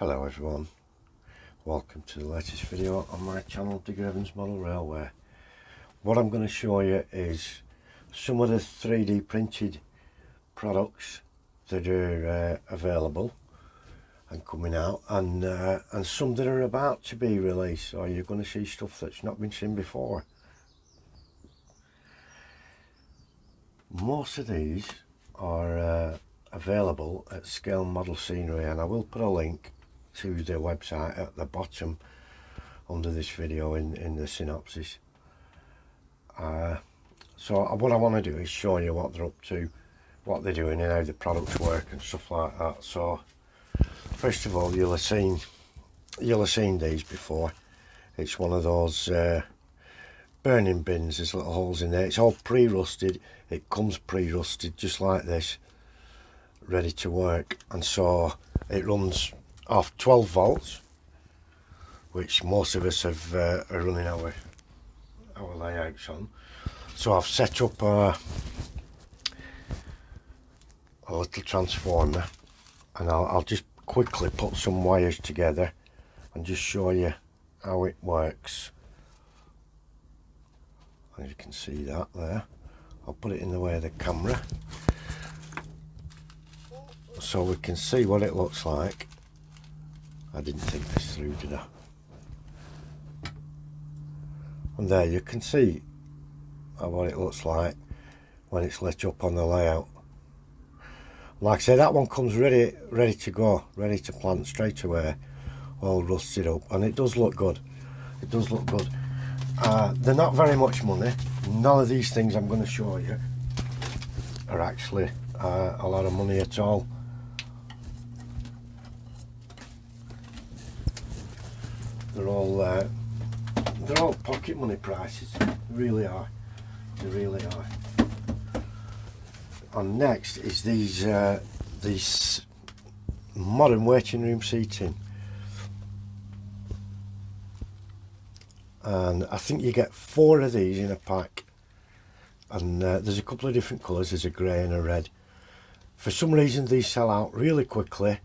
Hello everyone, welcome to the latest video on my channel, Digger Evans Model Railway. What I'm going to show you is some of the 3D printed products that are available and coming out, and some that are about to be released, so you're going to see stuff that's not been seen before. Most of these are available at Scale Model Scenery, and I will put a link to the website at the bottom under this video in the synopsis. So what I want to do is show you what they're up to, what they're doing and how the products work and stuff like that. So first of all, you'll have seen these before. It's one of those burning bins. There's little holes in there. It's all pre-rusted. It comes pre-rusted just like this, ready to work, and so it runs off 12 volts, which most of us have are running our layouts on. So I've set up a little transformer, and I'll just quickly put some wires together and just show you how it works. As you can see that there, I'll put it in the way of the camera so we can see what it looks like. I didn't think this through, did I? And there you can see what it looks like when it's lit up on the layout. Like I say, that one comes ready to go, ready to plant straight away, all rusted up, and it does look good. It does look good. They're not very much money. None of these things I'm going to show you are actually a lot of money at all. They're all pocket money prices. They really are. They really are. And next is these modern waiting room seating, and I think you get 4 of these in a pack, and there's a couple of different colours. There's a grey and a red. For some reason these sell out really quickly,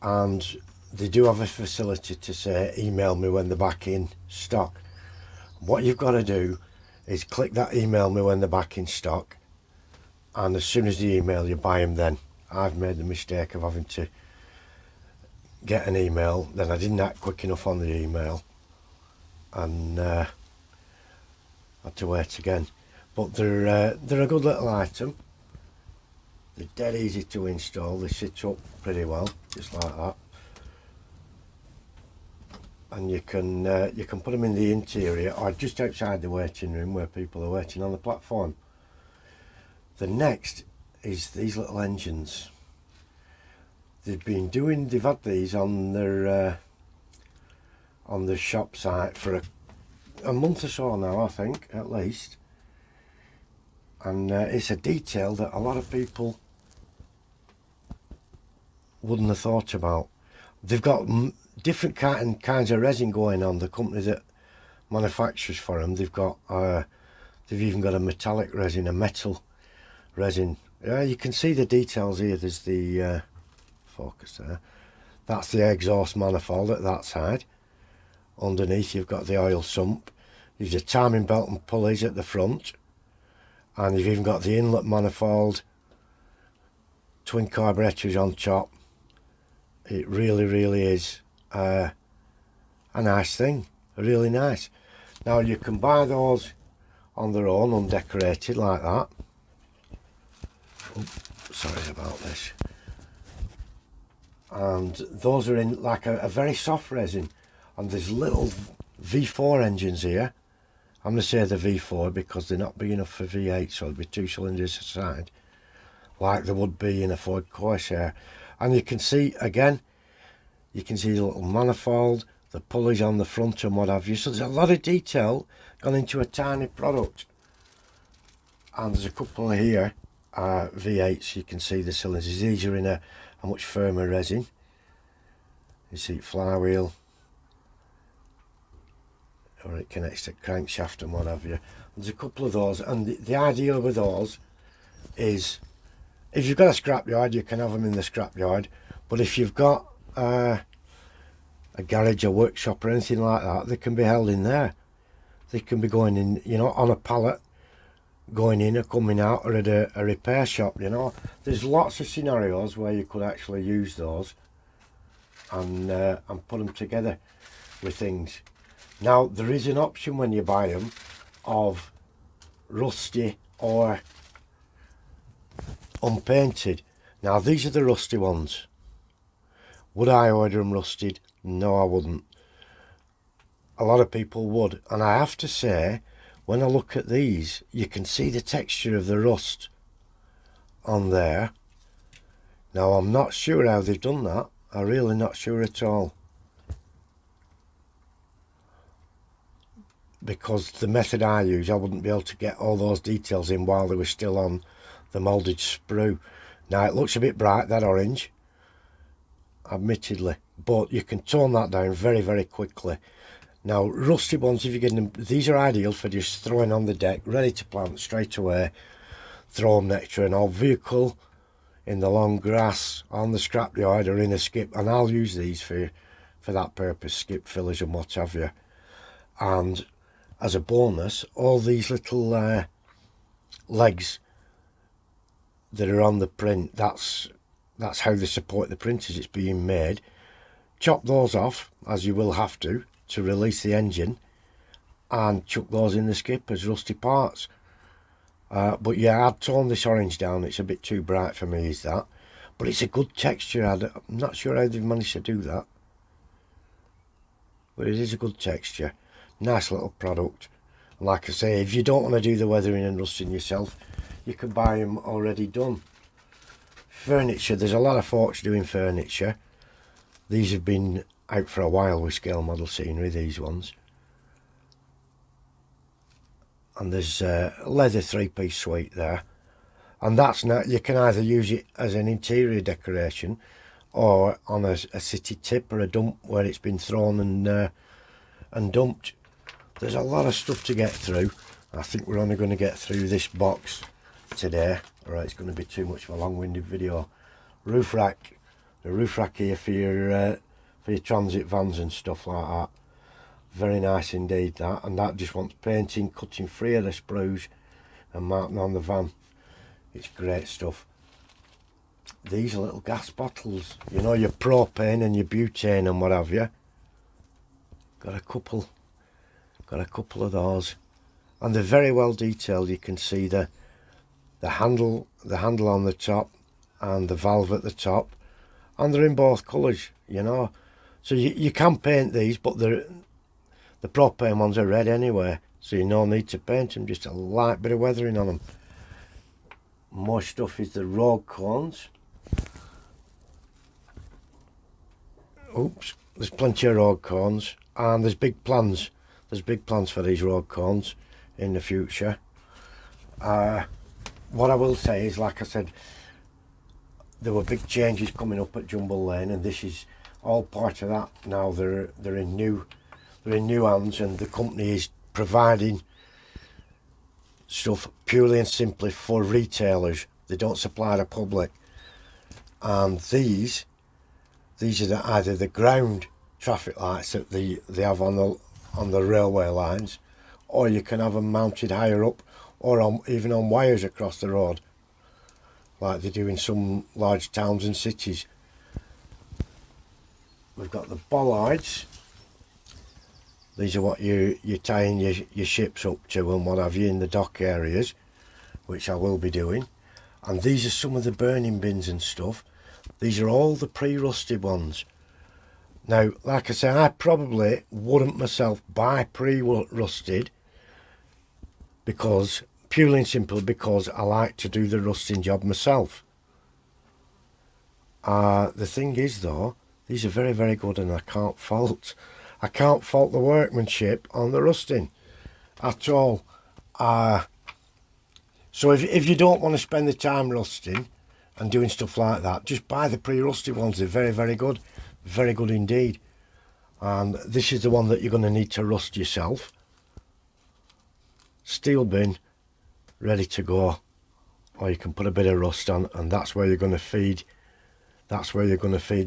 and they do have a facility to say email me when they're back in stock. What you've got to do is click that email me when they're back in stock, and as soon as they email you, buy them then. I've made the mistake of having to get an email, then I didn't act quick enough on the email, and had to wait again. But they're a good little item. They're dead easy to install. They sit up pretty well, just like that. And you can put them in the interior or just outside the waiting room where people are waiting on the platform. The next is these little engines. They've had these on their shop site for a month or so now, I think, at least. And it's a detail that a lot of people wouldn't have thought about. They've got different kinds of resin going on. The company that manufactures for them, they've even got a metallic resin, a metal resin. Yeah, you can see the details here. There's the focus there. That's the exhaust manifold at that side. Underneath you've got the oil sump. There's a timing belt and pulleys at the front, and you've even got the inlet manifold, twin carburetors on top. It really is a nice thing, really nice. Now you can buy those on their own, undecorated like that. Oops, sorry about this. And those are in like a very soft resin, and there's little V4 engines here. I'm going to say the V4 because they're not big enough for V8, so there'll be 2 cylinders aside, like there would be in a Ford Corsair. And you can see, again, you can see the little manifold, the pulleys on the front and what have you. So there's a lot of detail gone into a tiny product. And there's a couple here, V8s, you can see the cylinders. These are in a much firmer resin. You see flywheel, or it connects to crankshaft and what have you. There's a couple of those, and the idea with those is if you've got a scrapyard, you can have them in the scrapyard, but if you've got a garage, a workshop or anything like that, they can be held in there. They can be going in, you know, on a pallet, going in or coming out, or at a repair shop, you know. There's lots of scenarios where you could actually use those and put them together with things. Now, there is an option when you buy them of rusty or unpainted. Now, these are the rusty ones. Would I order them rusted? No, I wouldn't. A lot of people would, and I have to say, when I look at these, you can see the texture of the rust on there. Now, I'm not sure how they've done that. I'm really not sure at all, because the method I use, I wouldn't be able to get all those details in while they were still on the moulded sprue. Now, it looks a bit bright, that orange, admittedly, but you can tone that down very, very quickly. Now, rusty ones, if you get them, these are ideal for just throwing on the deck, ready to plant straight away. Throw them next to an old vehicle, in the long grass, on the scrapyard, or in a skip, and I'll use these for that purpose, skip fillers and what have you. And as a bonus, all these little legs that are on the print, that's how they support the print as it's being made. Chop those off, as you will have to release the engine, and chuck those in the skip as rusty parts. But yeah, I'd tone this orange down. It's a bit too bright for me, is that? But it's a good texture. I'm not sure how they've managed to do that, but it is a good texture. Nice little product. And like I say, if you don't want to do the weathering and rusting yourself, you can buy them already done. Furniture, there's a lot of folks doing furniture. These have been out for a while with scale model scenery, these ones. And there's a leather 3-piece suite there, and that's not, you can either use it as an interior decoration or on a city tip or a dump where it's been thrown and dumped. There's a lot of stuff to get through. I think we're only going to get through this box today, or it's going to be too much of a long-winded video. Roof rack, the roof rack here for your transit vans and stuff like that. Very nice indeed, that. And that just wants painting, cutting free of the sprues and mounting on the van. It's great stuff. These are little gas bottles, you know, your propane and your butane and what have you. Got a couple of those, and they're very well detailed. You can see the handle on the top and the valve at the top, and they're in both colours, you know. So you can paint these, but the propane ones are red anyway, so you no need to paint them, just a light bit of weathering on them. More stuff is the road cones. Oops, there's plenty of road cones, and there's big plans. There's big plans for these road cones in the future. What I will say is, like I said, there were big changes coming up at Jumble Lane, and this is all part of that. Now they're in new hands, and the company is providing stuff purely and simply for retailers. They don't supply the public. And these are either the ground traffic lights that they have on the railway lines, or you can have them mounted higher up, or even on wires across the road, like they do in some large towns and cities. We've got the bollards. These are what you're tying your ships up to and what have you in the dock areas, which I will be doing. And these are some of the burning bins and stuff. These are all the pre-rusted ones. Now, like I say, I probably wouldn't myself buy pre-rusted, because, purely and simply because I like to do the rusting job myself. The thing is though, these are very, very good, and I can't fault the workmanship on the rusting at all. So if you don't want to spend the time rusting and doing stuff like that, just buy the pre-rusted ones. They're very, very good indeed. And this is the one that you're going to need to rust yourself. Steel bin, ready to go, or you can put a bit of rust on, and that's where you're going to feed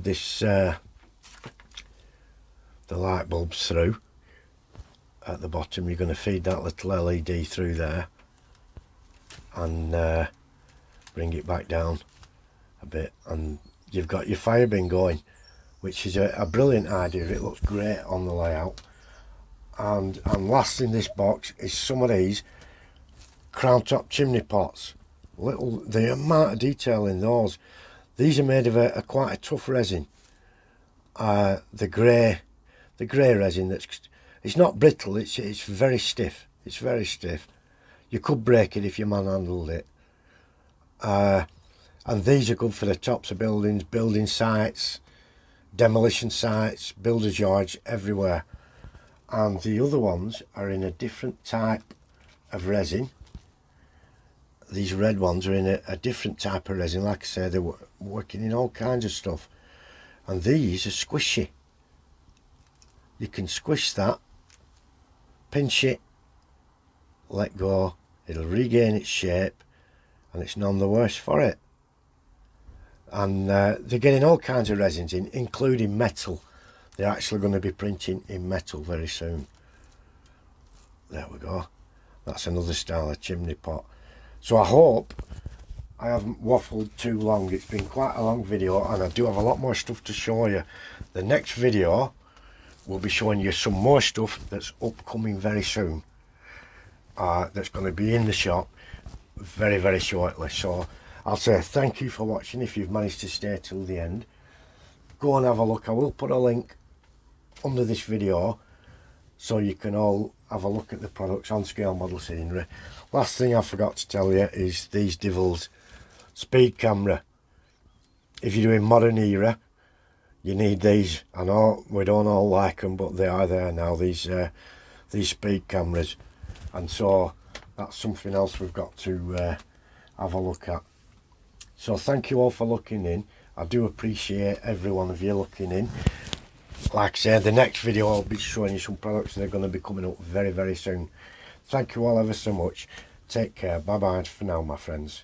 this the light bulbs through at the bottom. You're going to feed that little LED through there and bring it back down a bit, and you've got your fire bin going, which is a brilliant idea. It looks great on the layout. And last in this box is some of these crown top chimney pots. The amount of detail in those. These are made of a quite a tough resin, the grey resin. It's not brittle, it's very stiff. It's very stiff. You could break it if your manhandled it. And these are good for the tops of buildings, building sites, demolition sites, builders' yards, everywhere. And the other ones are in a different type of resin. These red ones are in a different type of resin. Like I say, they're working in all kinds of stuff. And these are squishy. You can squish that, pinch it, let go, it'll regain its shape, and it's none the worse for it. And they're getting all kinds of resins in, including metal. They're actually going to be printing in metal very soon. There we go. That's another style of chimney pot. So I hope I haven't waffled too long. It's been quite a long video, and I do have a lot more stuff to show you. The next video will be showing you some more stuff that's upcoming very soon. That's going to be in the shop very, very shortly. So I'll say thank you for watching if you've managed to stay till the end. Go and have a look. I will put a link under this video so you can all have a look at the products on Scale Model Scenery. Last thing I forgot to tell you is these Devils speed camera. If you're doing modern era, you need these. I know we don't all like them, but they are there now, these speed cameras. And so that's something else we've got to have a look at. So thank you all for looking in. I do appreciate every one of you looking in. Like I said, the next video I'll be showing you some products that are going to be coming up very, very soon. Thank you all ever so much. Take care. Bye bye for now, my friends.